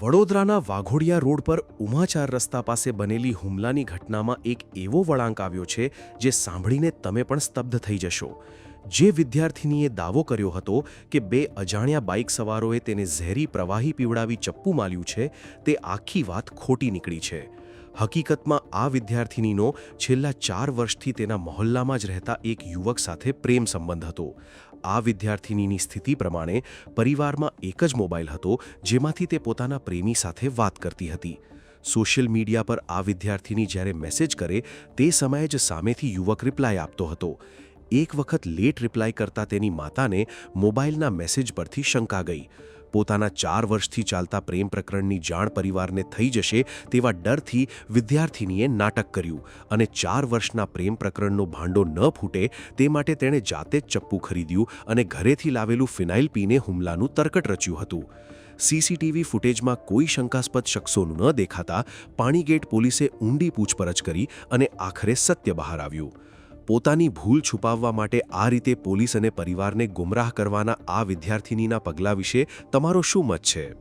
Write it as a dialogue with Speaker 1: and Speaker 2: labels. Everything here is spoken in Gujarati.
Speaker 1: વડોદરાના વાઘોડિયા રોડ પર ઉમાચાર રસ્તા પાસે બનેલી હુમલાની ઘટનામાં એક એવો વળાંક આવ્યો છે જે સાંભળીને તમે પણ સ્તબ્ધ થઈ જશો. જે વિદ્યાર્થિનીએ દાવો કર્યો હતો કે બે અજાણ્યા બાઇક સવારોએ તેને ઝેરી પ્રવાહી પીવડાવી ચપ્પુ માર્યું છે, તે આખી વાત ખોટી નીકળી છે. હકીકતમાં આ વિદ્યાર્થિનીનો છેલ્લા 4 વર્ષથી તેના મહોલ્લામાં જ રહેતા એક યુવક સાથે પ્રેમ સંબંધ હતો. આ વિદ્યાર્થિનીની સ્થિતિ પ્રમાણે પરિવારમાં એક જ મોબાઈલ હતો, જેમાંથી તે પોતાના પ્રેમી સાથે વાત કરતી હતી. સોશિયલ મીડિયા પર આ વિદ્યાર્થિની જ્યારે મેસેજ કરે તે સમયે જ સામેથી યુવક રિપ્લાય આપતો હતો. એક વખત લેટ રિપ્લાય કરતા તેની માતાને મોબાઈલના મેસેજ પરથી શંકા ગઈ. પોતાના 4 વર્ષથી ચાલતા પ્રેમ પ્રકરણની જાણ પરિવારને થઈ જશે તેવા ડરથી વિદ્યાર્થિનીએ નાટક કર્યું અને 4 વર્ષના પ્રેમ પ્રકરણનો ભાંડો ન ફૂટે તે માટે તેણે જાતે જ ચપ્પુ ખરીદ્યું અને ઘરેથી લાવેલું ફિનાઇલ પીને હુમલાનું તરકટ રચ્યું હતું. સીસીટીવી ફૂટેજમાં કોઈ શંકાસ્પદ શખ્સો ન દેખાતા પાણીગેટ પોલીસે ઊંડી પૂછપરછ કરી અને આખરે સત્ય બહાર આવ્યું. પોતાની ભૂલ છુપાવવા માટે આ રીતે પોલીસ અને પરિવારને ગુમરાહ કરવાના આ વિદ્યાર્થિનીના પગલાં વિશે તમારો શું મત છે?